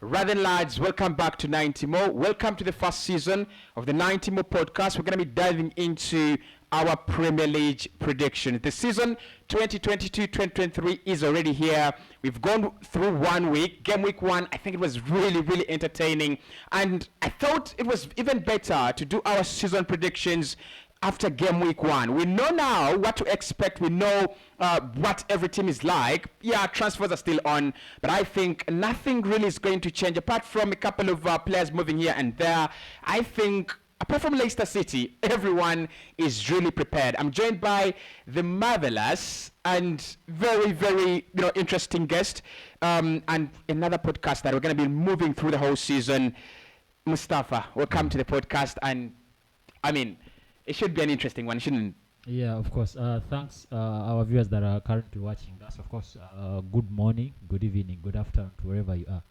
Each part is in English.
Rather lads, welcome back to 90 More. Welcome to the first season of the 90 More podcast. We're going to be diving into our Premier League predictions. The season 2022-2023 is already here. We've gone through 1 week. Game week 1, I think it was really entertaining. And I thought it was even better to do our season predictions after game week 1. We know now what to expect. We know what every team is like. Yeah, transfers are still on, but I think nothing really is going to change apart from a couple of players moving here and there. I think apart from Leicester City, everyone is really prepared. I'm joined by the marvelous and very interesting guest, and another podcast that we're going to be moving through the whole season. Mustafa, welcome to the podcast. And I mean, it should be an interesting one, shouldn't it? Yeah, of course. Thanks, our viewers that are currently watching us. Of course, good morning, good evening, good afternoon to wherever you are.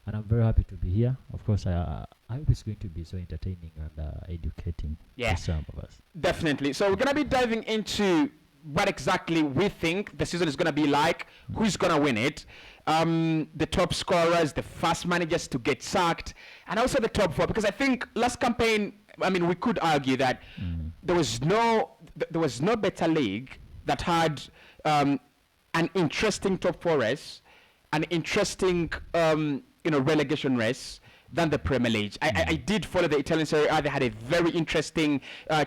And I'm very happy to be here. Of course, I hope it's going to be so entertaining and educating to some of us. Definitely. So we're going to be diving into what exactly we think the season is going to be like, who's going to win it, the top scorers, the first managers to get sacked, and also the top 4. Because I think last campaign, I mean, we could argue that there was no better league that had an interesting top 4 race, an interesting relegation race than the Premier League. I did follow the Italian Serie A. They had a very interesting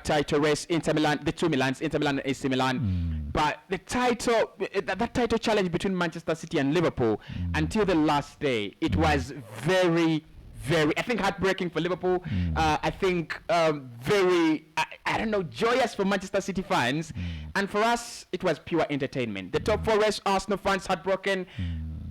title race. Inter Milan, the two Milans, Inter Milan and AC Milan. But the title, that title challenge between Manchester City and Liverpool until the last day, it was very, I think, heartbreaking for Liverpool. I think I don't know, joyous for Manchester City fans. And for us, it was pure entertainment. The top 4 race, Arsenal fans heartbroken.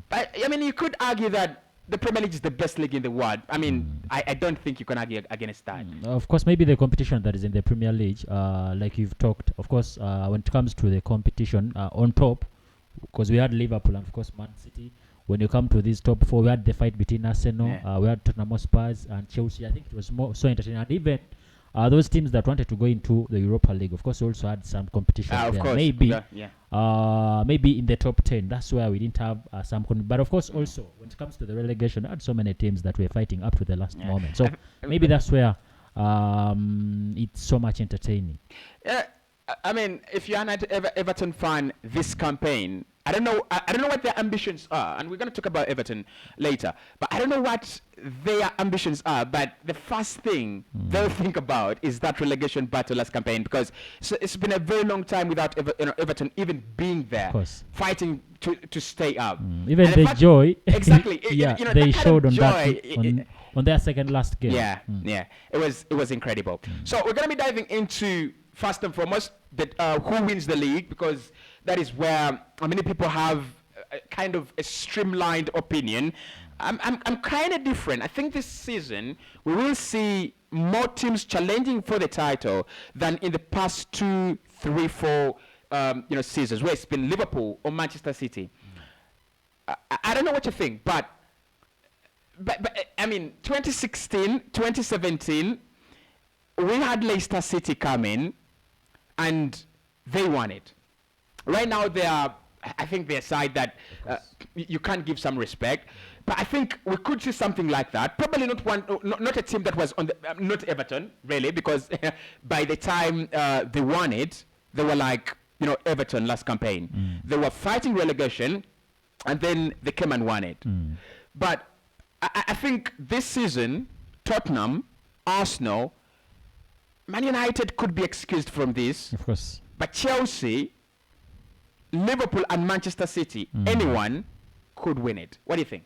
But I mean, you could argue that the Premier League is the best league in the world. I mean, I don't think you can argue against that. Of course, maybe the competition that is in the Premier League, like you've talked, of course, when it comes to the competition on top, because we had Liverpool and, of course, Man City. When you come to these top 4, we had the fight between Arsenal, we had Tottenham Spurs and Chelsea. I think it was so entertaining. And even those teams that wanted to go into the Europa League, of course, also had some competition there. Of course. Maybe in the top 10. That's where we didn't have some. But of course, also when it comes to the relegation, I had so many teams that were fighting up to the last moment. So maybe that's where it's so much entertaining. I mean, if you're an Everton fan, this campaign, I don't know what their ambitions are, and we're going to talk about Everton later. But I don't know what their ambitions are. But the first thing they'll think about is that relegation battle last campaign, because it's been a very long time without Everton even being there, fighting to stay up. Even and the joy, exactly. They showed on joy, on their second last game. It was incredible. So we're going to be diving into, first and foremost, who wins the league, because that is where many people have kind of a streamlined opinion. I'm kind of different. I think this season we will see more teams challenging for the title than in the past 2, 3, 4 seasons, where it's been Liverpool or Manchester City. I don't know what you think, but I mean, 2016, 2017, we had Leicester City come in, and they won it. Right now, I think they're a side that you can't give some respect. But I think we could see something like that. Probably not a team that was on not Everton, really, because by the time they won it, they were like, Everton last campaign. They were fighting relegation, and then they came and won it. But I think this season, Tottenham, Arsenal, Man United could be excused from this. Of course. But Chelsea, Liverpool and Manchester City, anyone could win it. What do you think?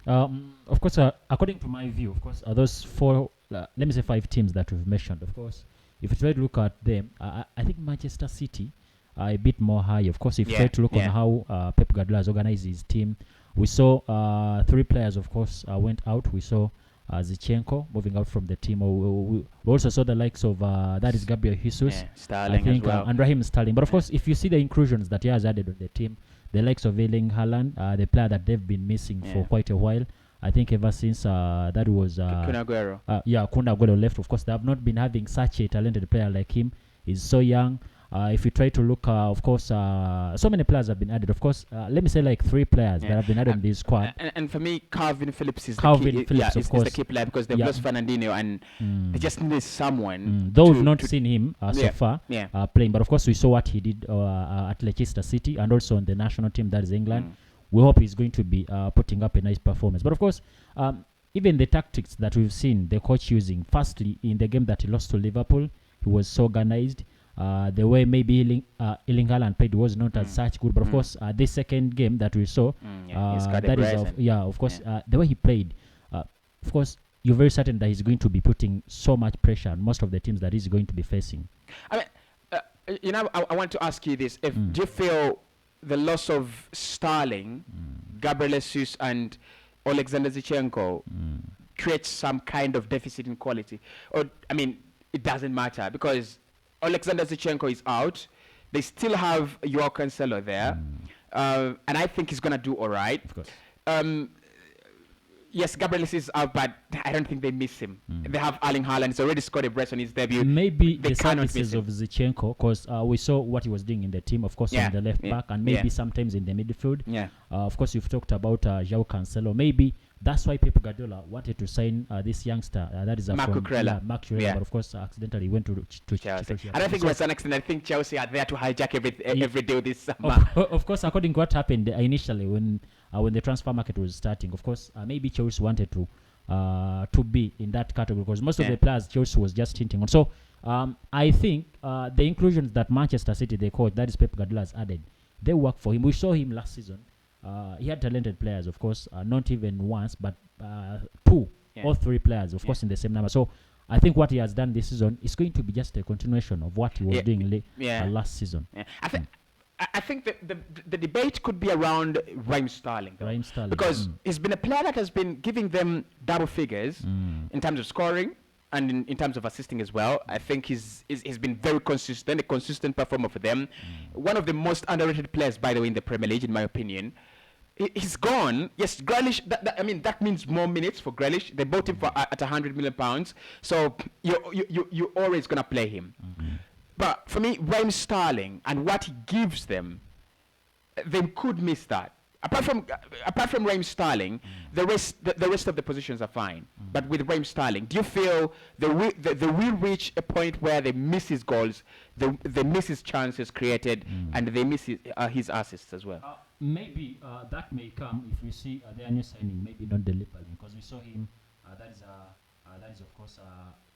Of course, according to my view, of course, those 4, let me say 5 teams that we've mentioned, of course, if you try to look at them, I think Manchester City are a bit more high. Of course, if you try to look on how Pep Guardiola has organized his team, we saw 3 players, of course, went out. We saw Zinchenko moving out from the team. We also saw the likes of that is Gabriel Jesus, Sterling, I think, as well, and Raheem Sterling. But of course, if you see the inclusions that he has added on the team, the likes of Erling Haaland, the player that they've been missing for quite a while. I think ever since that was Kun Aguero. Kun Aguero left. Of course, they have not been having such a talented player like him. He's so young. If you try to look, of course, so many players have been added. Of course, let me say like 3 players that have been added in this squad. And for me, Calvin Phillips is Calvin the key. Phillips, of is course. the key player because they've lost Fernandinho and they just need someone. Though we've not seen him so far Yeah. playing, but of course we saw what he did at Leicester City and also on the national team, that is England. We hope he's going to be putting up a nice performance. But of course, even the tactics that we've seen the coach using, firstly, in the game that he lost to Liverpool, he was so organized. The way maybe Erling Haaland played was not as such good. But of course, this second game that we saw, that is, of course, the way he played, of course, you're very certain that he's going to be putting so much pressure on most of the teams that he's going to be facing. I mean, I want to ask you this. Do you feel the loss of Sterling, Gabriel Jesus, and Alexander Zinchenko creates some kind of deficit in quality? Or, I mean, it doesn't matter because Alexander Zinchenko is out. They still have Joao Cancelo there. And I think he's going to do all right. Of course. Yes, Gabriel is out, but I don't think they miss him. They have Erling Haaland. He's already scored a brace on his debut. Maybe the services of Zinchenko, because we saw what he was doing in the team, of course, on the left back, and maybe sometimes in the midfield. Of course, you've talked about Joao Cancelo. Maybe that's why Pep Guardiola wanted to sign this youngster. That is Marc Cucurella. But of course, accidentally went to Chelsea. I don't think it was an accident. I think Chelsea are there to hijack every deal this summer. Of course, according to what happened initially when the transfer market was starting, of course, maybe Chelsea wanted to be in that category because most of the players Chelsea was just hinting on. So I think the inclusions that Manchester City, the coach, that is Pep Guardiola, has added, they work for him. We saw him last season. He had talented players, of course, not even once, but 2 or 3 players, of course, in the same number. So I think what he has done this season is going to be just a continuation of what he was doing last season. I think the debate could be around Raheem Sterling, though, because he's been a player that has been giving them double figures in terms of scoring and in terms of assisting as well. I think he's been very consistent, a consistent performer for them. One of the most underrated players, by the way, in the Premier League, in my opinion. He's gone. Yes, Grealish. That means more minutes for Grealish. They bought him at £100 million, so you're always gonna play him. But for me, Raheem Sterling and what he gives them, they could miss that. Apart from Raheem Sterling, the rest of the positions are fine. But with Raheem Sterling, do you feel they will reach a point where they miss his goals, they miss his chances created, and they miss his assists as well? Maybe that may come if we see their new signing, maybe not delivering, because we saw him. That is of course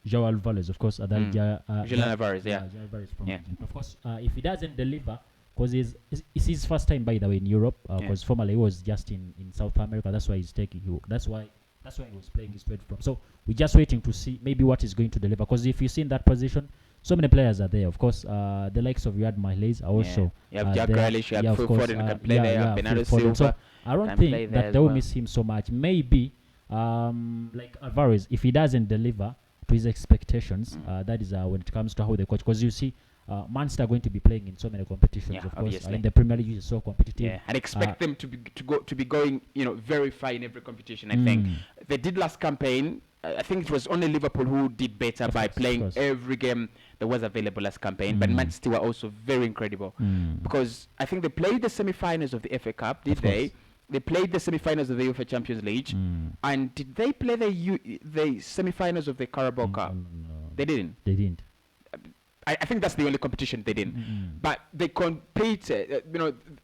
Joao Alvarez, of course. Julian Alvarez, Joao Alvarez from Argentina. Of course, if he doesn't deliver, because it's his first time, by the way, in Europe. Because formerly he was just in South America. That's why he's taking you. That's why he was playing his straight from. So we're just waiting to see maybe what he's going to deliver. Because if you see in that position, so many players are there. Of course, the likes of Riyad Mahrez are also. You have Jack Grealish, you have Phil Foden can play there, Bernardo Silva. So I don't think that they will miss him so much. Maybe like Alvarez, if he doesn't deliver to his expectations, that is when it comes to how they coach. Because you see, Manchester are going to be playing in so many competitions, of course. In the Premier League, is so competitive. And expect them to be going, very far in every competition. I think they did last campaign. I think it was only Liverpool who did better by playing every game that was available last campaign. But Manchester were also very incredible because I think they played the semi-finals of the FA Cup. Did they? They played the semi-finals of the UEFA Champions League, and did they play the semi-finals of the Carabao Cup? No. They didn't. They didn't. I think that's the only competition they didn't. But they competed.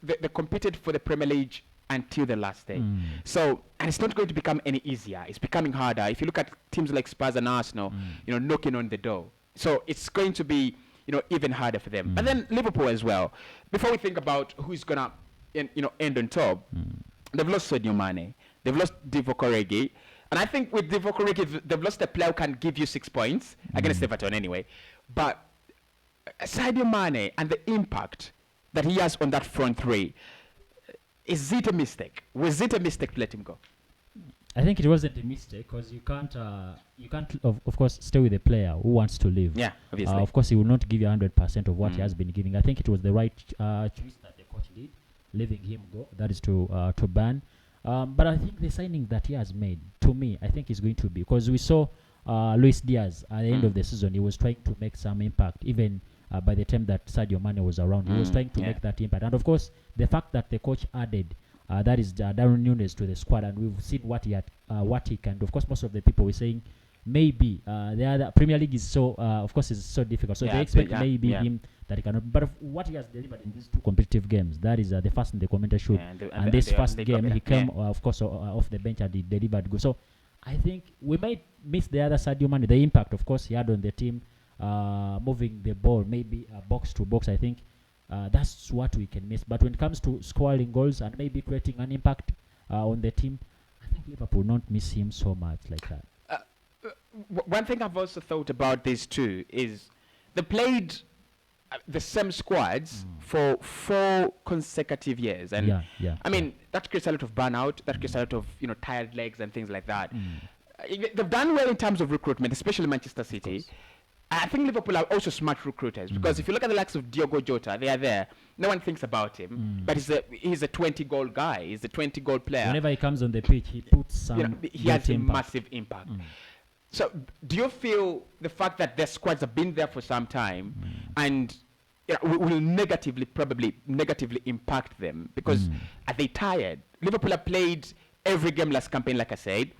They competed for the Premier League until the last day. So, and it's not going to become any easier. It's becoming harder. If you look at teams like Spurs and Arsenal, knocking on the door. So it's going to be, even harder for them. And then Liverpool as well. Before we think about who's gonna, end on top, they've lost Sadio Mane. They've lost Divock Origi. And I think with Divock Origi, they've lost a player who can give you 6 points against Everton anyway. But Sadio Mane and the impact that he has on that front three, is it a mistake? Was it a mistake to let him go? I think it wasn't a mistake because you can't, of course, stay with a player who wants to leave. Yeah, obviously. Of course, he will not give you 100% of what he has been giving. I think it was the right choice that the coach did, letting him go. That is to ban. But I think the signing that he has made, to me, I think is going to be, because we saw Luis Diaz at the end of the season. He was trying to make some impact, even by the time that Sadio Mane was around. He was trying to make that impact. And of course, the fact that the coach added that is Darren Nunes to the squad, and we've seen what he can do. Of course, most of the people were saying maybe the other Premier League is so of course is so difficult, so they expect maybe him that he cannot. But what he has delivered in these 2 competitive games, that is the first in the commentatorship, and this first game he came of course off the bench and he delivered good. So I think we might miss the other Sadio Mane, the impact of course he had on the team, moving the ball maybe box to box. I think that's what we can miss. But when it comes to scoring goals and maybe creating an impact on the team, I think Liverpool not miss him so much like that. One thing I've also thought about these two is they played the same squads for 4 consecutive years, and I mean that creates a lot of burnout, that creates a lot of tired legs and things like that. They've done well in terms of recruitment, especially Manchester City. I think Liverpool are also smart recruiters, because if you look at the likes of Diogo Jota, they are there. No one thinks about him, but he's a 20-goal guy. He's a 20-goal player. Whenever he comes on the pitch, he puts some. He has a massive impact. So, do you feel the fact that their squads have been there for some time and will probably negatively impact them? Because are they tired? Liverpool have played every game last campaign, like I said.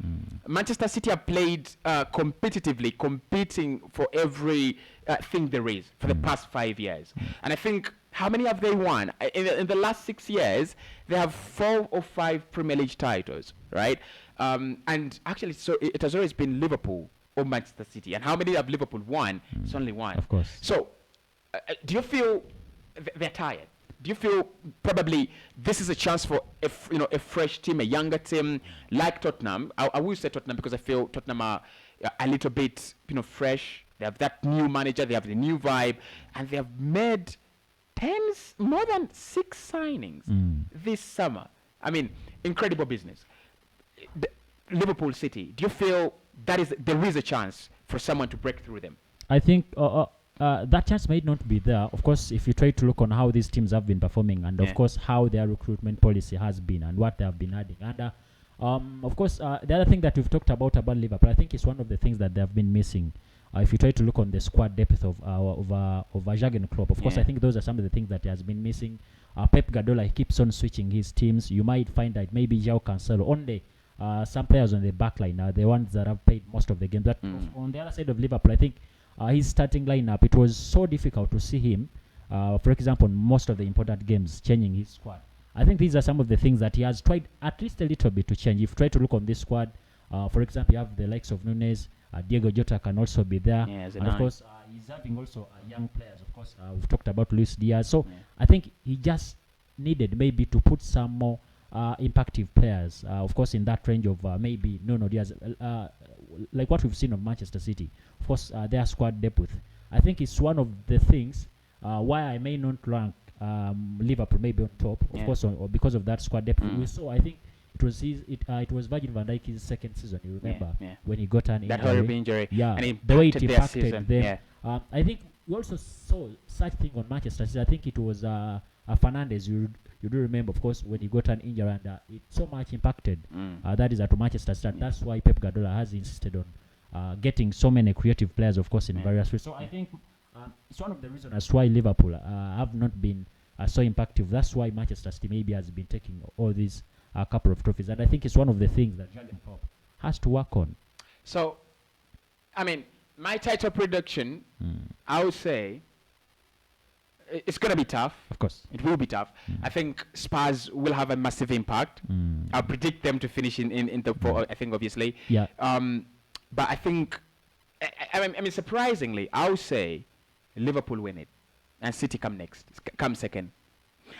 Manchester City have played competitively, competing for every thing there is for the past 5 years. And I think, how many have they won? In the last 6 years, they have 4 or 5 Premier League titles, right? And actually, so it has always been Liverpool or Manchester City. And how many have Liverpool won? It's only one. Of course. So, do you feel they're tired? Do you feel probably this is a chance for a fresh team, a younger team like Tottenham? I will say Tottenham because I feel Tottenham are a little bit fresh. They have that new manager, they have the new vibe, and they have made more than 6 signings this summer. I mean, incredible business. Liverpool City, do you feel there is a chance for someone to break through them? I think that chance may not be there. Of course, if you try to look on how these teams have been performing, and of course how their recruitment policy has been and what they have been adding. And of course, the other thing that we've talked about Liverpool, I think is one of the things that they have been missing. If you try to look on the squad depth of Jurgen Klopp, of course, I think those are some of the things that he has been missing. Pep Guardiola, he keeps on switching his teams. You might find that maybe João Cancelo, only some players on the back line are the ones that have played most of the games. But on the other side of Liverpool, I think his starting lineup, it was so difficult to see him, for example, in most of the important games, changing his squad. I think these are some of the things that he has tried at least a little bit to change. If you try to look on this squad, for example, you have the likes of Nunes, Diego Jota can also be there. And of course, he's having also young players. Of course, we've talked about Luis Diaz. So I think he just needed maybe to put some more impactful players, of course, in that range of maybe Nuno Diaz, like what we've seen of Manchester City. Of course, their squad depth. I think it's one of the things why I may not rank Liverpool maybe on top, of course, or because of that squad depth. We saw, I think it was Virgil van Dijk's second season. You remember when he got an that horrible injury? Yeah, and the way it impacted them. I think we also saw such thing on Manchester City. I think it was Fernandes. You do remember, of course, when he got an injury, and it so much impacted. That is at Manchester City. That's why Pep Guardiola has insisted on getting so many creative players, of course, in various ways. So I think it's one of the reasons as why Liverpool have not been so impactful. That's why Manchester City maybe has been taking all these couple of trophies. And I think it's one of the things that Jurgen Klopp has to work on. So, I mean, my title prediction, I would say, it's going to be tough. Of course. It will be tough. I think Spurs will have a massive impact. I'll predict them to finish in top 4, I think, obviously. Yeah. But I think, I mean, surprisingly, I would say Liverpool win it and City come second.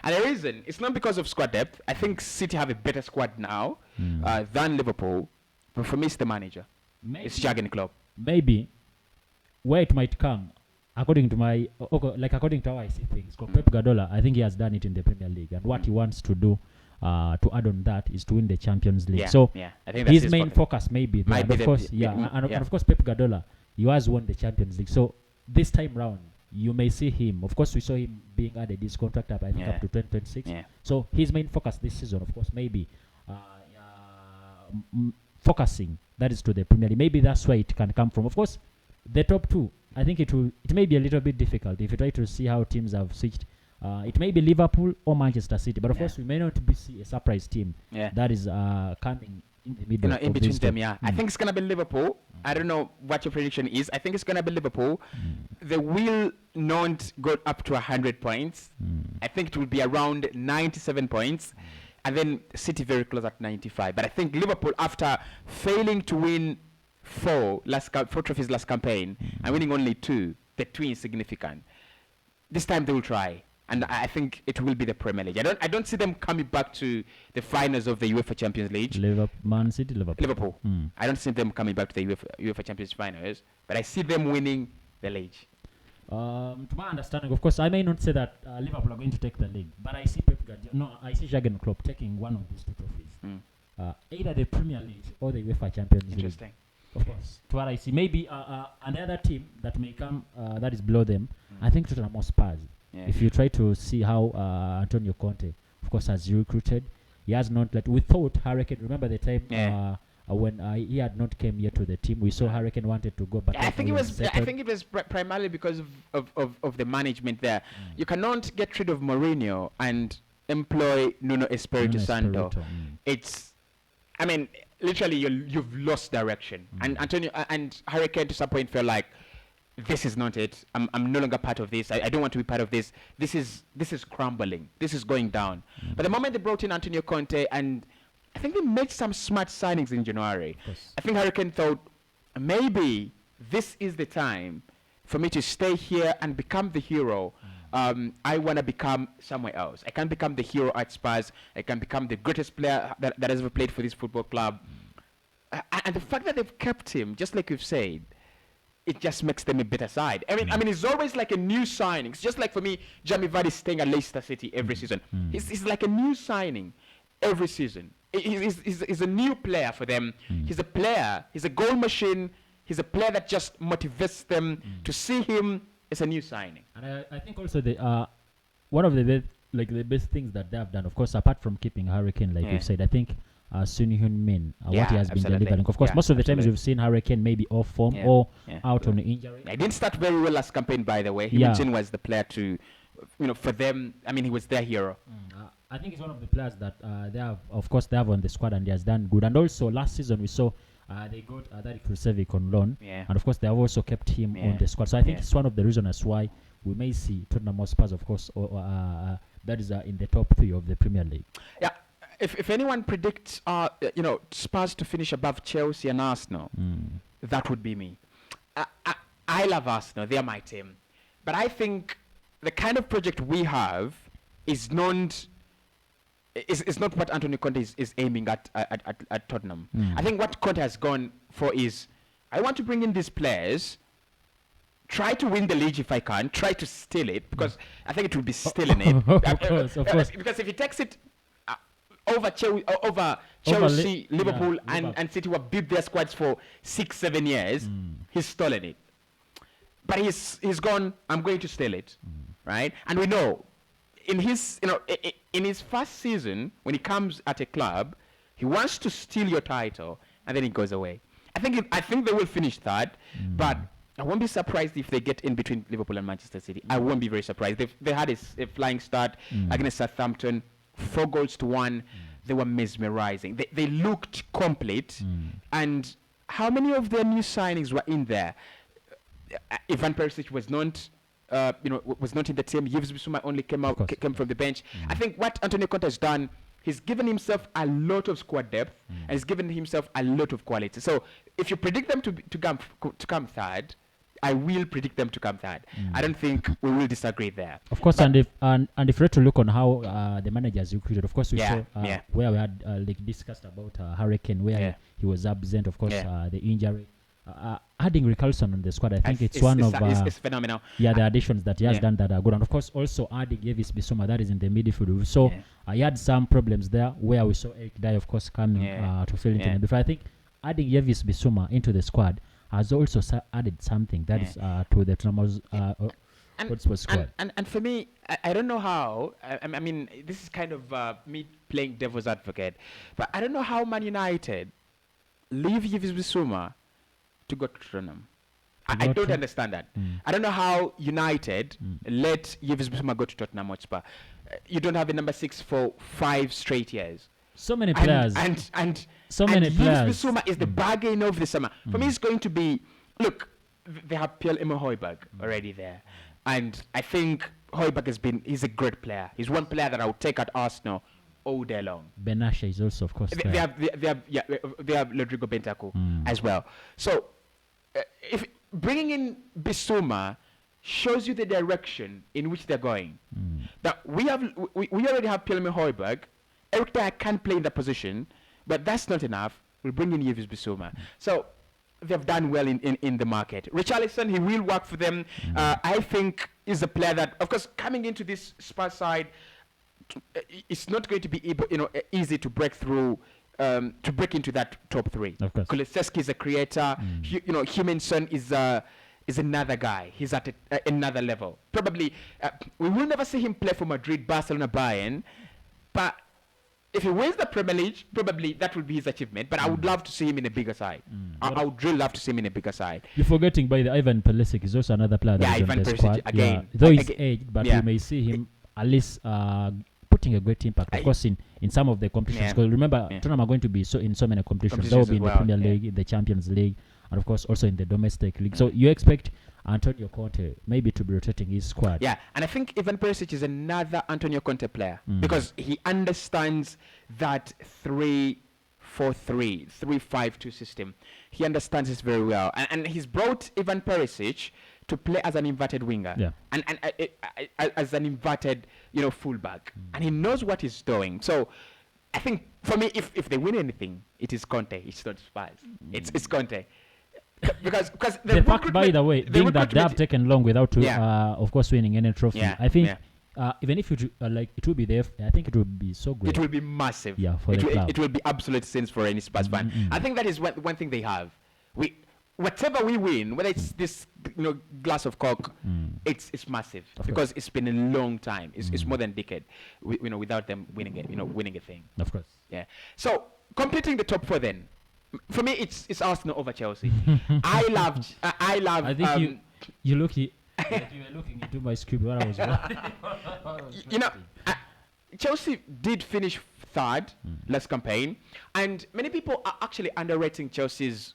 And the reason, it's not because of squad depth. I think City have a better squad now than Liverpool. But for me, it's the manager. It's Jurgen Klopp. Maybe where it might come, according to according to how I see things, Pep Guardiola, I think he has done it in the Premier League, and what he wants to do to add on that is to win the Champions League. So I think his main focus may be there. Of course, and of course, Pep Guardiola, he has won the Champions League. So this time round, you may see him. Of course, we saw him being added his contract up, I think, up to 2026. So his main focus this season, of course, maybe focusing that is to the Premier League. Maybe that's where it can come from. Of course, the top 2, I think it may be a little bit difficult if you try to see how teams have switched. It may be Liverpool or Manchester City, but of course we may not see a surprise team that is coming in the middle. In between them, I think it's gonna be Liverpool. I don't know what your prediction is. I think it's gonna be Liverpool. They will not go up to 100 points. I think it will be around 97 points, and then City very close at 95. But I think Liverpool, after failing to win four trophies last campaign and winning only two, the two insignificant. This time they will try. And I think it will be the Premier League. I don't see them coming back to the finals of the UEFA Champions League. Man City, Liverpool. I don't see them coming back to the UEFA Champions finals, but I see them winning the league. To my understanding, of course, I may not say that Liverpool are going to take the league, but I see I see Jurgen Klopp taking one of these two trophies. Either the Premier League or the UEFA Champions League. Interesting. Of course. To what I see, maybe another team that may come that is below them. I think Tottenham or Spurs. Yeah. If you try to see how Antonio Conte, of course, has recruited, he has not we thought Hurricane. Remember the time when he had not came here to the team, we saw Hurricane wanted to go, but I think it was primarily because of the management there. You cannot get rid of Mourinho and employ Nuno Espirito Santo. It's, I mean, literally you've lost direction. And Antonio and Hurricane to some point felt like, this is not it. I'm no longer part of this. I don't want to be part of this. This is crumbling. This is going down. But the moment they brought in Antonio Conte, and I think they made some smart signings in January. I think Hurricane thought, maybe this is the time for me to stay here and become the hero. I want to become somewhere else. I can become the hero at Spurs. I can become the greatest player that has ever played for this football club. And the fact that they've kept him, just like you've said, it just makes them a better side. I mean, it's always like a new signing. It's just like for me, Jamie Vardy staying at Leicester City every season. He's like a new signing every season. He's a new player for them. He's a player. He's a goal machine. He's a player that just motivates them to see him as a new signing. And I think also one of the best things that they have done, of course, apart from keeping Hurricane, like you've said, I think Son Heung-min, what he has been delivering. Of course, most of the times we've seen Hurricane maybe off form or out on injury. He didn't start very well last campaign, by the way. Heung-min was the player to, for them. I mean, he was their hero. I think he's one of the players that they have on the squad, and he has done good. And also last season we saw they got Darik Rusevic on loan, and of course they have also kept him on the squad. So I think it's one of the reasons as why we may see Tottenham Hotspur, of course, that is in the top 3 of the Premier League. Yeah. If anyone predicts, Spurs to finish above Chelsea and Arsenal, that would be me. I love Arsenal; they are my team. But I think the kind of project we have is not what Antonio Conte is aiming at Tottenham. I think what Conte has gone for is, I want to bring in these players, try to win the league if I can, try to steal it, because I think it will be stealing it. Of course. Because if he takes it over Chelsea, Liverpool, and City, who have built their squads for 6-7 years, he's stolen it. But he's gone, I'm going to steal it, right? And we know, in his first season, when he comes at a club, he wants to steal your title, and then he goes away. I think they will finish third, but I won't be surprised if they get in between Liverpool and Manchester City. I won't be very surprised. They had a flying start against Southampton, 4-1. They were mesmerizing. They looked complete. And how many of their new signings were in there? Ivan Perisic was not in the team. Yves Bissouma only came from the bench. I think what Antonio Conte has done, he's given himself a lot of squad depth, and he's given himself a lot of quality. So if you predict them to come third, I will predict them to come third. I don't think we will disagree there. Of course, and if we were to look on how the managers recruited, of course we saw where we had discussed about Hurricane, where he was absent. Of course, the injury. Adding Richarlison on the squad, I think it's one of it's phenomenal. The additions that he has done that are good, and of course also adding Yves Bissouma, that is in the midfield. So he had some problems there where we saw Eric Dyer, of course, coming to fill in the before. I think adding Yves Bissouma into the squad has also added something that is to the Tottenham's squad. And for me, I don't know how. I mean, this is kind of me playing devil's advocate, but I don't know how Man United leave Yves Bissouma to go to Tottenham. I don't understand that. I don't know how United let Yves Bissouma go to Tottenham Hotspur. You don't have a number 6 for 5 straight years. So many players. And so many Yves players. Bissouma is the bargain of the summer. For me, it's going to be, look, they have Pierre-Emile Højbjerg already there. And I think Højbjerg he's a great player. He's one player that I would take at Arsenal all day long. Benasha is also, of course, they have Rodrigo Bentancur as well. So if bringing in Bissouma shows you the direction in which they're going. That we already have Pierre-Emile Højbjerg. Eric Dyer can't play in that position, but that's not enough. We'll bring in Yves Bissouma. So they've done well in the market. Richarlison, he will work for them. I think is a player that, of course, coming into this Spurs side, it's not going to be easy to break through, to break into that top 3. Of course. Kulusevski is a creator. Huminson is another guy. He's at another level. Probably, we will never see him play for Madrid, Barcelona, Bayern, but if he wins the Premier League, probably that will be his achievement. But I would love to see him in a bigger side. I would really love to see him in a bigger side. You're forgetting, by the Ivan Perisic is also another player that is on Ivan the Perisic squad. again. Though he's aged, but we may see him at least putting a great impact, of course, in some of the competitions. Because remember, Tottenham are going to be in so many competitions. They will be in the Premier League, in the Champions League, and of course also in the domestic league. So you expect Antonio Conte maybe to be rotating his squad. Yeah, and I think Ivan Perisic is another Antonio Conte player because he understands that 3-4-3, 3-5-2 system. He understands this very well, and he's brought Ivan Perisic to play as an inverted winger and as an inverted fullback, and he knows what he's doing. So I think for me, if they win anything, it is Conte. It's not Spurs. It's Conte. Because the fact, by the way, being that they have taken long without of course winning any trophy, I think even if it it will be there, I think it will be so great. It will be massive. Yeah, for the club. It will be absolute sense for any Spurs fan. I think that is one thing they have. Whatever we win, whether it's this glass of Coke, it's massive because it's been a long time. It's more than a decade, without them winning it, winning a thing. Of course. Yeah. So completing the top 4 then. For me, it's Arsenal over Chelsea. I love. I think you were looking into my script when I was watching. Chelsea did finish 3rd last campaign, and many people are actually underrating Chelsea's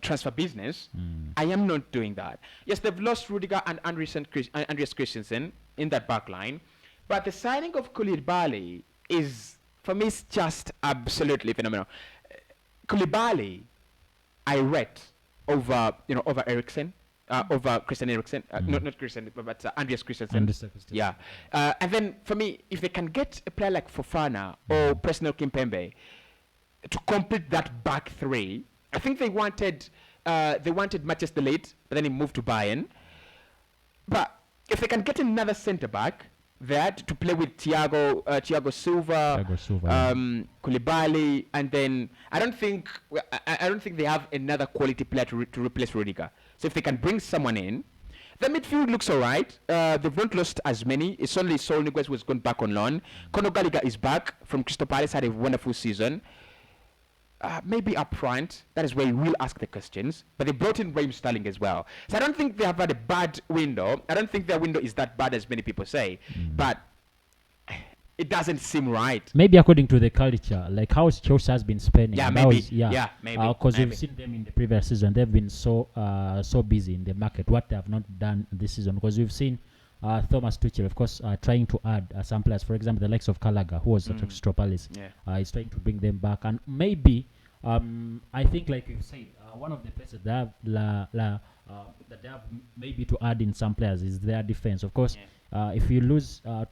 transfer business. I am not doing that. Yes, they've lost Rudiger and Andreas Christensen in that back line, but the signing of Koulibaly is, for me, it's just absolutely phenomenal. Koulibaly, I rate over Eriksen, over Christian Eriksen, not Christian, but Andreas Christensen. Yeah, and then for me, if they can get a player like Fofana or Presnel Kimpembe to complete that back 3, I think they wanted Manchester Leeds, but then he moved to Bayern. But if they can get another centre back there to play with Thiago Silva, Koulibaly, and then I don't think they have another quality player to replace Rudiger. So if they can bring someone in, the midfield looks alright. They've not lost as many. It's only Saul Niguez who has gone back on loan. Conor Gallagher is back from Crystal Palace, had a wonderful season. Maybe up front, that is where you will ask the questions. But they brought in Raheem Sterling as well. So I don't think they have had a bad window. I don't think their window is that bad as many people say. But it doesn't seem right. Maybe according to the culture, like how Chelsea has been spending. Yeah, maybe. Maybe. Because we've seen them in the previous season. They've been so busy in the market. What they have not done this season. Because we've seen Thomas Tuchel, of course, trying to add some players. For example, the likes of Gallagher, who was at Crystal Palace. He's trying to bring them back. And maybe, I think, like you said, one of the places they have, that they have maybe to add in some players is their defense. Of course, if you lose 2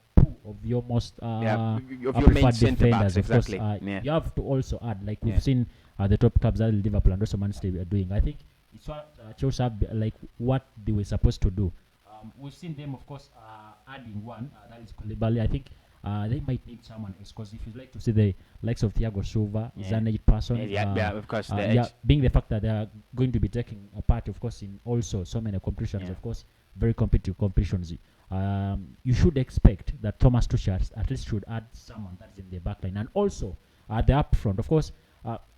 of your most preferred defenders, of course, you have to also add, like we've seen the top clubs, Liverpool and also Man City are doing. I think it's what Chelsea have, like what they were supposed to do. We've seen them, of course, adding one, that is Koulibaly. I think they might need someone else, because if you'd like to see the likes of Thiago Silva, Zanetti person, of course, being the fact that they are going to be taking a part, of course, in also so many competitions, of course, very competitive competitions. You should expect that Thomas Tuchel at least should add someone that's in the back line, and also the up front, of course.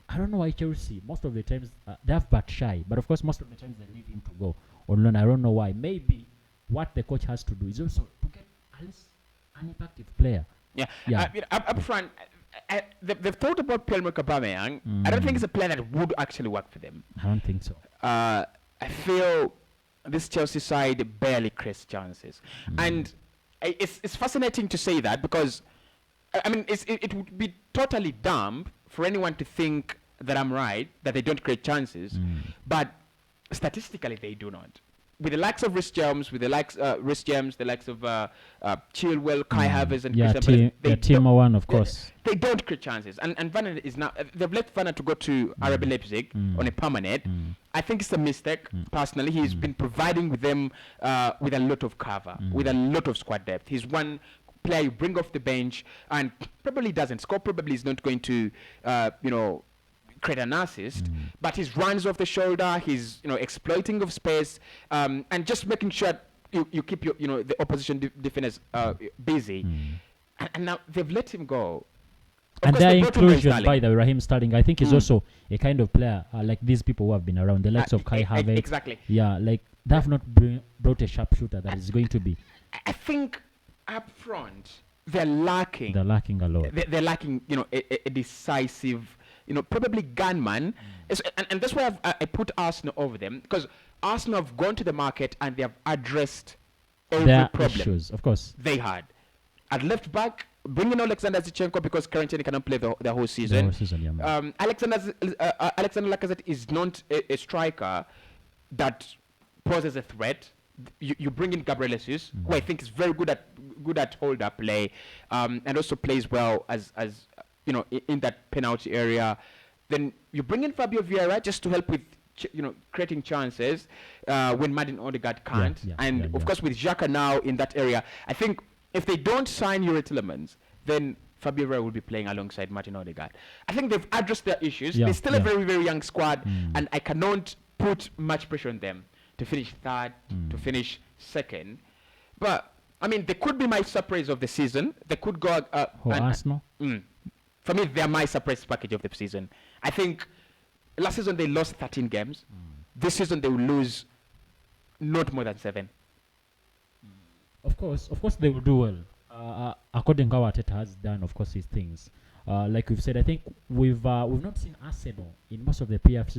I don't know why Chelsea, most of the times, they have Batshuayi, but of course, most of the times they leave him to go on loan. I don't know why. Maybe what the coach has to do is also to get at least an impactful player. Yeah. Up front, they've thought about Pierre-Emerick Aubameyang. I don't think it's a plan that would actually work for them. I don't think so. I feel this Chelsea side barely creates chances. And it's fascinating to say that because, I mean, it would be totally dumb for anyone to think that I'm right, that they don't create chances. But statistically, they do not. With the likes of Rhys James, the likes of Chilwell, Kai Havertz, and Christian Palace, Timo one, of course. They don't create chances. And Werner is now, they've let Werner to go to RB Leipzig on a permanent. I think it's a mistake, personally. He's been providing with them with a lot of cover, with a lot of squad depth. He's one player you bring off the bench and probably doesn't score, probably is not going to, create an assist, but his runs off the shoulder, his exploiting of space, and just making sure you keep your the opposition defenders busy. And now they've let him go. And their inclusion, by the way, Raheem Sterling, I think is also a kind of player like these people who have been around, the likes of Kai Havertz. Exactly. Yeah, like they have not brought a sharpshooter that is going to be. I think up front they're lacking. They're lacking a lot. They're lacking, a decisive, probably gunman. And that's why I put Arsenal over them, because Arsenal have gone to the market and they have addressed every their problem issues, of course. they had. At left back, bringing Alexander Zinchenko because currently he cannot play the whole season. Alexander Lacazette is not a striker that poses a threat. You bring in Gabriel Jesus, who I think is very good at hold-up play, and also plays well as in that penalty area. Then you bring in Fabio Vieira just to help with creating chances when Martin Odegaard can't. Of course with Xhaka now in that area, I think if they don't sign Yuri Tillemans, then Fabio Vieira will be playing alongside Martin Odegaard. I think they've addressed their issues. They're still a very, very young squad, and I cannot put much pressure on them to finish third, to finish second. But, I mean, they could be my surprise of the season. They could go... Arsenal? For me, they're my surprise package of the season. I think last season they lost 13 games. This season they will lose not more than 7. Of course, they will do well. According to how Arteta has done, of course, his things. Like we've said, I think we've not seen Arsenal in most of the PF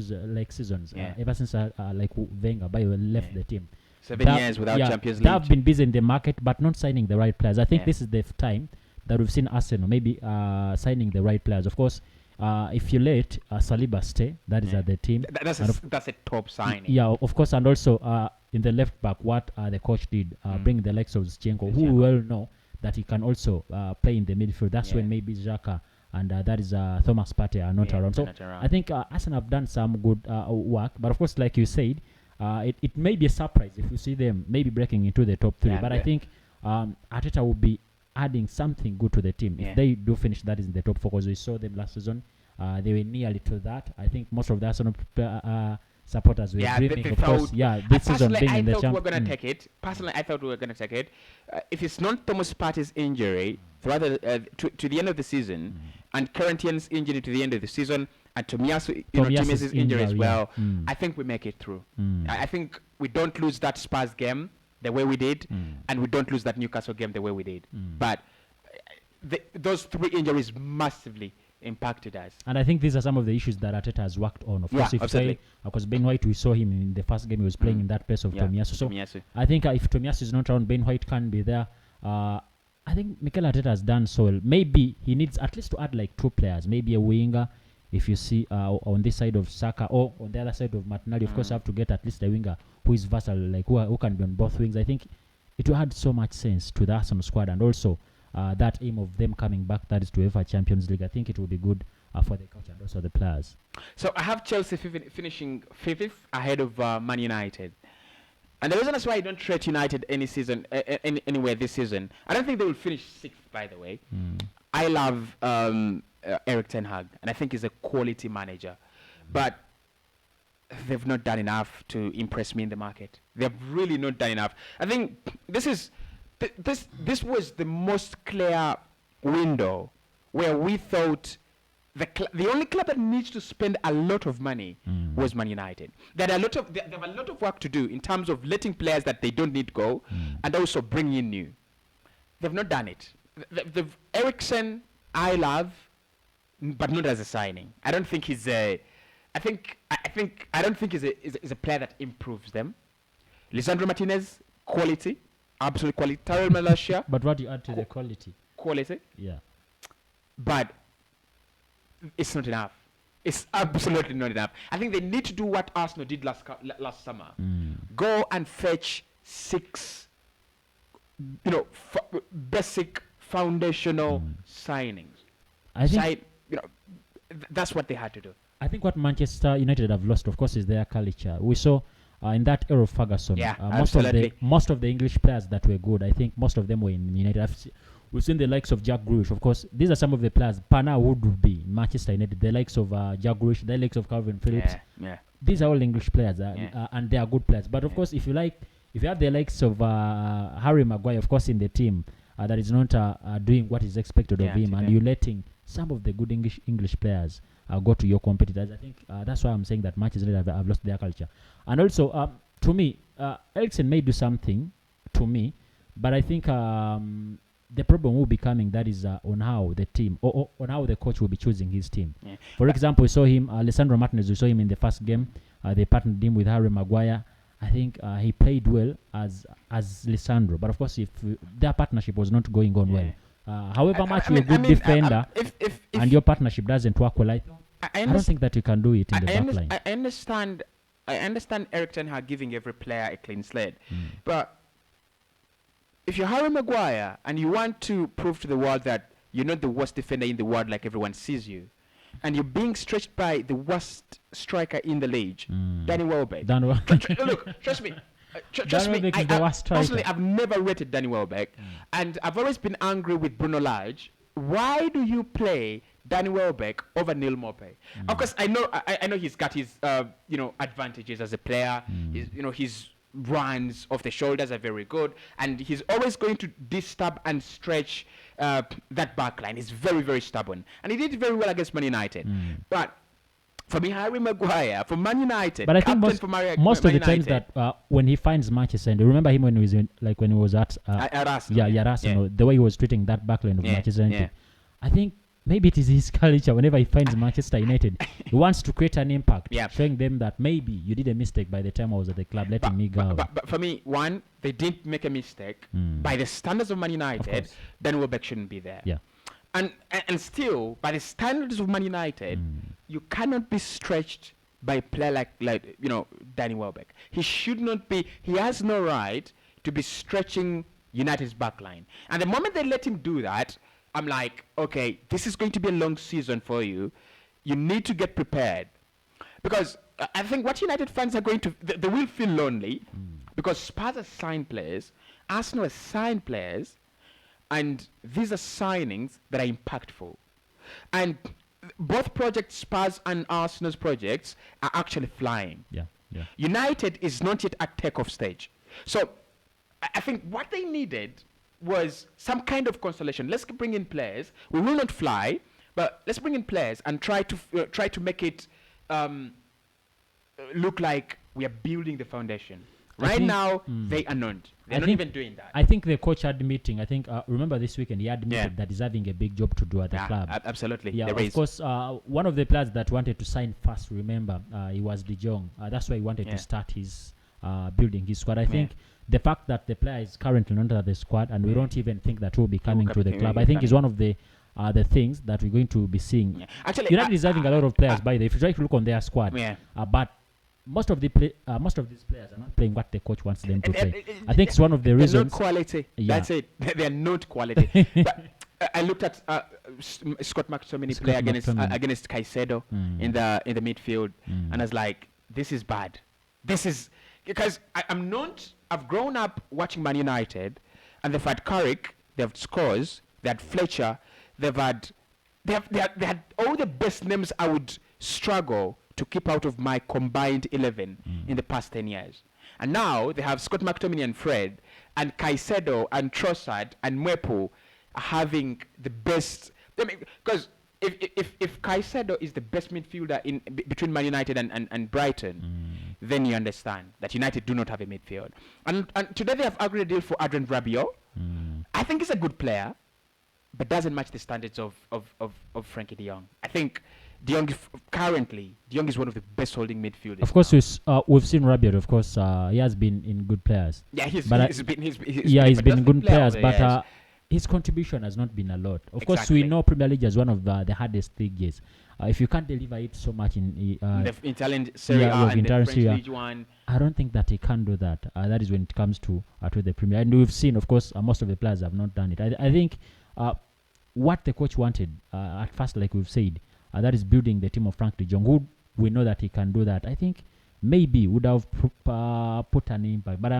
seasons ever since Wenger left the team. 7 years without Champions League. They have been busy in the market, but not signing the right players. I think this is the time that we've seen Arsenal maybe signing the right players. Of course, if you let Saliba stay, that is at the team. That's a top signing. Yeah, of course, and also in the left back, what the coach did, bring the likes of Zinchenko, who we all know that he can also play in the midfield. That's when maybe Xhaka and that is Thomas Partey are not around. So I think Arsenal have done some good work, but of course, like you said, it may be a surprise if you see them maybe breaking into the top 3. But I think Arteta will be adding something good to the team if they do finish that is in the top 4, because we saw them last season. They were nearly to that. I think most of the Arsenal supporters were dreaming, of course. This season being in the Champions League. We're going to take it. Personally, I thought we were going to take it. If it's not Thomas Partey's injury throughout to the end of the season, and Corinthians' injury to the end of the season, and Tomiyasu's injury as well, I think we make it through. I think we don't lose that Spurs game the way we did, and we don't lose that Newcastle game the way we did. But those 3 injuries massively impacted us. And I think these are some of the issues that Arteta has worked on. Of course, if you say, because Ben White, we saw him in the first game, he was playing in that place of Tomiyasu. So I think if Tomiyasu is not around, Ben White can be there. I think Mikel Arteta has done so well. Maybe he needs at least to add like 2 players, maybe a winger. If you see on this side of Saka or on the other side of Martinelli, of course, you have to get at least a winger who is versatile, like who can be on both wings. I think it will add so much sense to the Arsenal squad, and also that aim of them coming back, that is to UEFA Champions League. I think it will be good for the coach and also the players. So I have Chelsea finishing 5th ahead of Man United. And the reason that's why I don't rate United anywhere this season, I don't think they will finish 6th, by the way. I love Erik ten Hag, and I think he's a quality manager. But they've not done enough to impress me in the market. They've really not done enough. I think this was the most clear window where we thought the only club that needs to spend a lot of money was Man United. They have a lot of work to do in terms of letting players that they don't need go, and also bring in new. They've not done it. The Eriksen, I love, but not as a signing. I don't think he's a. I don't think he's a player that improves them. Lisandro Martinez, quality, absolute quality. Tyrell Malacia, But what do you add to the quality? quality, Yeah. but it's not enough. It's absolutely not enough. I think they need to do what Arsenal did last summer. Go and fetch 6, basic foundational signings. I think That's what they had to do. I think what Manchester United have lost, of course, is their culture. We saw in that era of Ferguson, Yeah, most of the English players that were good, I think most of them were in United. We've seen the likes of Jack Grealish, of course. These are some of the players. Pana would be in Manchester United. The likes of Jack Grealish, the likes of Calvin Phillips. Yeah. These are all English players, and they are good players. But of course, if you have the likes of Harry Maguire, of course, in the team that is not doing what is expected of him, and you're letting some of the good English players go to your competitors, I think that's why I'm saying that Manchester United have lost their culture. And also, to me, Eriksen may do something to me, but I think the problem will be coming, that is on how the team, or on how the coach will be choosing his team. Yeah. For example, we saw him, Alessandro Martinez, we saw him in the first game. They partnered him with Harry Maguire. I think he played well as Lisandro, but of course, if their partnership was not going on well, however much you're a good defender, if and your partnership doesn't work well, I don't think that you can do it in the back line. I understand Erik Ten Hag giving every player a clean slate, but if you're Harry Maguire and you want to prove to the world that you're not the worst defender in the world like everyone sees you, and you're being stretched by the worst striker in the league, Danny Welbeck. Look, trust me. Trust me. Personally, I've never rated Danny Welbeck, and I've always been angry with Bruno Lage. Why do you play Danny Welbeck over Neil Maupay? Of course, I know he's got his advantages as a player. His runs off the shoulders are very good, and he's always going to disturb and stretch that back line. He's very, very stubborn, and he did very well against Man United. But for me, Harry Maguire, for Man United, but I think most of the times that when he finds Manchester, and remember him when he was at Arsenal, the way he was treating that backline of Manchester United, I think maybe it is his culture. Whenever he finds Manchester United, he wants to create an impact, showing them that maybe you did a mistake by the time I was at the club, letting me go. But for me, one, they didn't make a mistake. By the standards of Man United, Dan Welbeck shouldn't be there. Yeah. And still, by the standards of Man United, you cannot be stretched by a player like Danny Welbeck. He should not be. He has no right to be stretching United's backline. And the moment they let him do that, I'm like, okay, this is going to be a long season for you. You need to get prepared. Because I think what United fans are going to, they will feel lonely because Spurs has signed players, Arsenal has signed players, and these are signings that are impactful. And both projects, Spurs and Arsenal's projects, are actually flying. Yeah. United is not yet at takeoff stage. So I think what they needed was some kind of consolation. Let's bring in players. We will not fly, but let's bring in players and try to make it look like we are building the foundation. Right now, they are not. They're not even doing that. I think the coach had meeting. I think remember this weekend he admitted that he's having a big job to do at the club. Absolutely. Yeah, of course. One of the players that wanted to sign first, remember, he was De Jong. That's why he wanted to start his building his squad. I think the fact that the player is currently not at the squad, and we don't even think that will be coming to the club, I think is one of the things that we're going to be seeing. Actually, United is having a lot of players. By the way, if you try to look on their squad, but most of these players are not playing what the coach wants them to play. I think it's one of the reasons. Not quality. That's it. They're not quality. But I looked at Scott McTominay play against Caicedo in the midfield, and I was like, this is bad. This is because I've grown up watching Man United, and they've had Carrick, they have Scholes, they had Fletcher, they had all the best names I would struggle to keep out of my combined 11 in the past 10 years. And now they have Scott McTominay and Fred, and Caicedo and Trossard and Mwepu having the best. Because if Caicedo is the best midfielder between Man United and Brighton, then you understand that United do not have a midfield. And today they have agreed a deal for Adrian Rabiot. I think he's a good player, but doesn't match the standards of Frankie de Jong. I think de Jong currently, de Jong is one of the best holding midfielders. Of course, we've seen Rabiot. Of course, he has been in good players. Yeah, he's been good players, but his contribution has not been a lot. Of course, we know Premier League as one of the hardest leagues. If you can't deliver it so much in the Italian Serie A and the French League One, I don't think that he can do that. That is when it comes to the Premier. And we've seen, of course, most of the players have not done it. I think what the coach wanted at first, like we've said, that is building the team of Frank de Jong, who we know that he can do that. I think maybe would have put an impact, but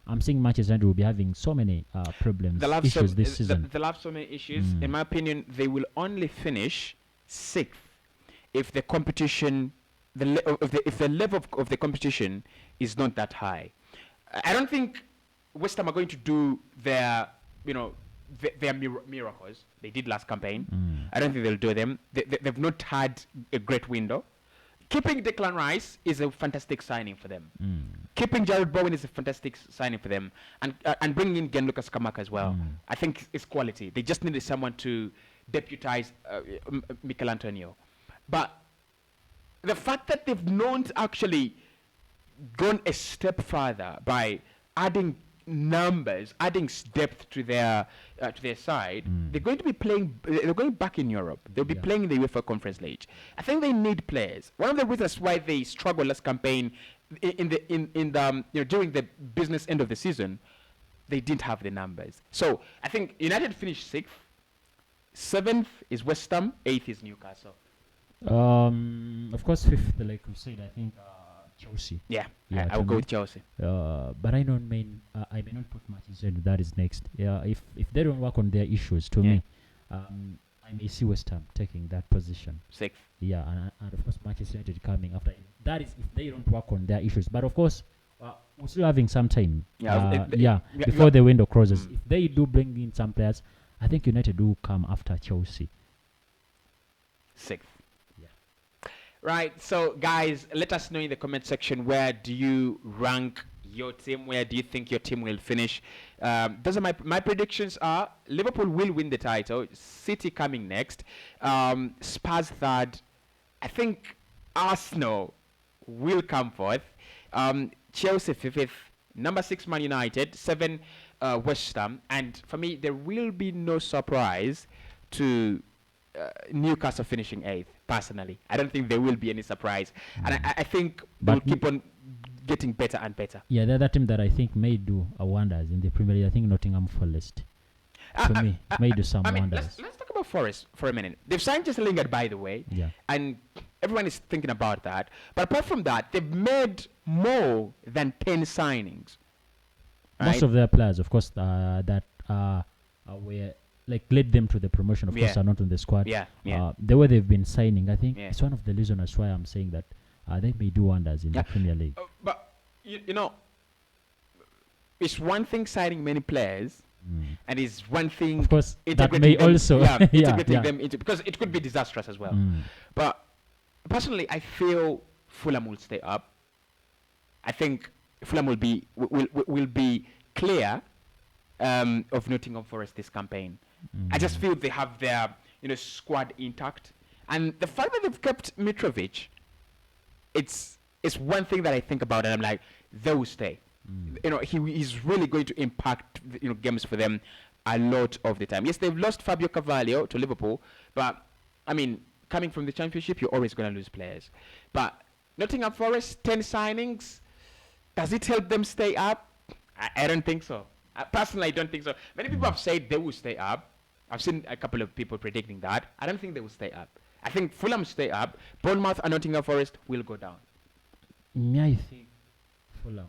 I'm seeing Manchester United will be having so many problems, issues this season. They'll have so many issues. In my opinion, they will only finish 6th if the competition, if the level of the competition is not that high. I don't think West Ham are going to do their miracles. They did last campaign. I don't think they'll do them. They've not had a great window. Keeping Declan Rice is a fantastic signing for them. Keeping Jared Bowen is a fantastic signing for them. And bringing in Gianluca Scamacca as well. I think it's quality. They just needed someone to deputize Mikel Antonio. But the fact that they've not actually gone a step further by adding numbers, adding depth to their side, they're going to be playing. They're going back in Europe. They'll be playing in the UEFA Conference League. I think they need players. One of the reasons why they struggled last campaign in the during the business end of the season, they didn't have the numbers. So I think United finished 6th. 7th is West Ham. 8th is Newcastle. Of course, 5th, like we said, I think Chelsea. Yeah, I will go with Chelsea. But I may not put Manchester United. That is next. If they don't work on their issues, to me, I may see West Ham taking that position. 6th. Yeah, and of course Manchester United coming after. That is if they don't work on their issues. But of course, we're still having some time. Before the window closes. If they do bring in some players, I think United will come after Chelsea. 6th. Right, so guys, let us know in the comment section, where do you rank your team? Where do you think your team will finish? Those are my predictions are Liverpool will win the title, City coming next, Spurs 3rd. I think Arsenal will come 4th, Chelsea 5th, number 6 Man United, 7 West Ham, and for me there will be no surprise to Newcastle finishing 8th. Personally, I don't think there will be any surprise, and I think they'll keep on getting better and better. Yeah, the other team that I think may do wonders in the Premier League, I think Nottingham Forest, to me, may do some wonders. Let's talk about Forest for a minute. They've signed Jesse Lingard, by the way, and everyone is thinking about that. But apart from that, they've made more than 10 signings. Most of their players, of course, that were led them to the promotion, of course, are not on the squad. The way they've been signing, I think it's one of the reasons why I'm saying that they may do wonders in the Premier League. But you know, it's one thing signing many players, and it's one thing, of course, that may also integrating them into, because it could be disastrous as well. But personally, I feel Fulham will stay up. I think Fulham will be clear of Nottingham Forest this campaign. I just feel they have their squad intact, and the fact that they've kept Mitrovic, it's one thing that I think about, and I'm like, they will stay. He's really going to impact games for them a lot of the time. Yes, they've lost Fabio Carvalho to Liverpool, but I mean, coming from the Championship, you're always going to lose players. But Nottingham Forest, 10 signings, does it help them stay up? I don't think so. Personally, I don't think so. Many people have said they will stay up. I've seen a couple of people predicting that. I don't think they will stay up. I think Fulham stay up. Bournemouth and Nottingham Forest will go down. I think Fulham,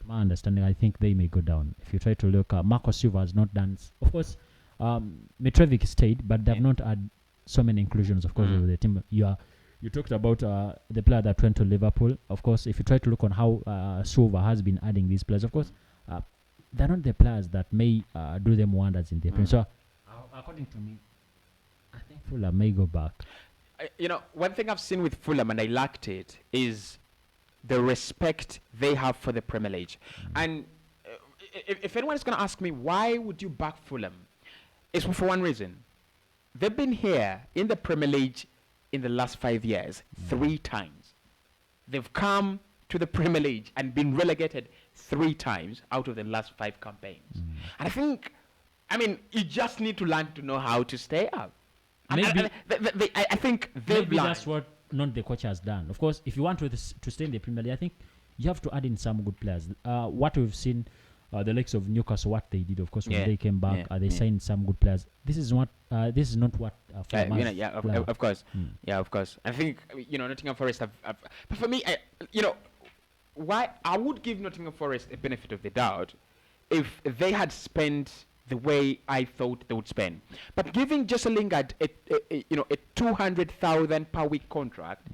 to my understanding, I think they may go down. If you try to look, Marco Silva has not done. Of course, Mitrovic stayed, but they've not had so many inclusions, of course, with the team. You talked about the player that went to Liverpool. Of course, if you try to look on how Silva has been adding these players, of course, they're not the players that may do them wonders in the Premier. So, according to me, I think Fulham may go back. One thing I've seen with Fulham, and I liked it, is the respect they have for the Premier League. And if anyone is going to ask me, why would you back Fulham? It's for one reason. They've been here in the Premier League in the last 5 years 3 times. They've come to the Premier League and been relegated 3 times out of the last 5 campaigns. And I mean, you just need to learn to know how to stay up. Maybe I think they've maybe learned. that's what not the coach has done. Of course, if you want to stay in the Premier League, I think you have to add in some good players. What we've seen, the likes of Newcastle, what they did, of course, when they came back, they signed some good players. This is not what Fulham has. Of course. Yeah, of course. I think Nottingham Forest have but for me, why I would give Nottingham Forest a benefit of the doubt if they had spent the way I thought they would spend. But giving Jesse Lingard a 200,000 per week contract,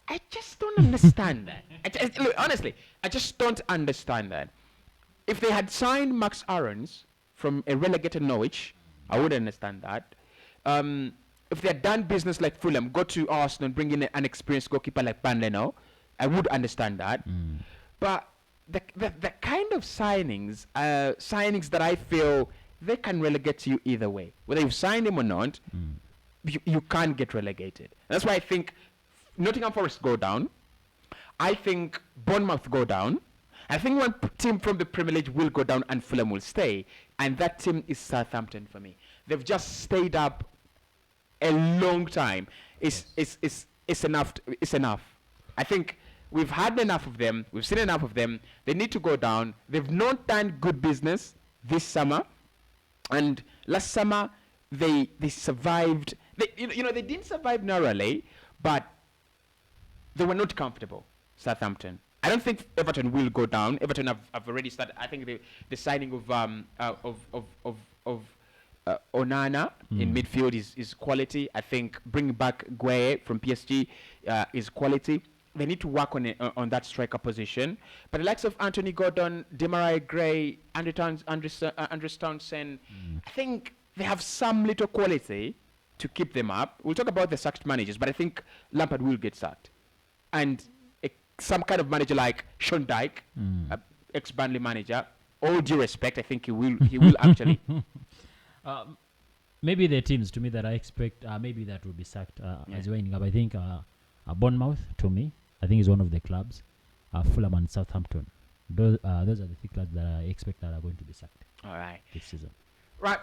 I just don't understand that. Look, honestly, I just don't understand that. If they had signed Max Aarons from a relegated Norwich, I would understand that. If they had done business like Fulham, go to Arsenal and bring in an experienced goalkeeper like Bandeno, I would understand that. But the kind of signings that I feel they can relegate you either way. Whether you've signed him or not, you can't get relegated. That's why I think Nottingham Forest go down. I think Bournemouth go down. I think one team from the Premier League will go down and Fulham will stay. And that team is Southampton for me. They've just stayed up a long time. It's enough. It's enough. I think we've had enough of them. We've seen enough of them. They need to go down. They've not done good business this summer. And last summer, they survived. They didn't survive narrowly, but they were not comfortable, Southampton. I don't think Everton will go down. Everton have already started. I think the signing of Onana in midfield is quality. I think bringing back Gueye from PSG is quality. They need to work on that striker position. But the likes of Anthony Gordon, Demarai Gray, Andrew Townsend, I think they have some little quality to keep them up. We'll talk about the sacked managers, but I think Lampard will get sacked. And some kind of manager like Sean Dyche, ex-Burnley manager, all due respect, I think he will actually. Maybe the teams to me that I expect maybe that will be sacked as winding up. I think Bournemouth to me, I think is one of the clubs. Fulham and Southampton. Those are the 3 clubs that I expect that are going to be sacked. All right. This season. Right.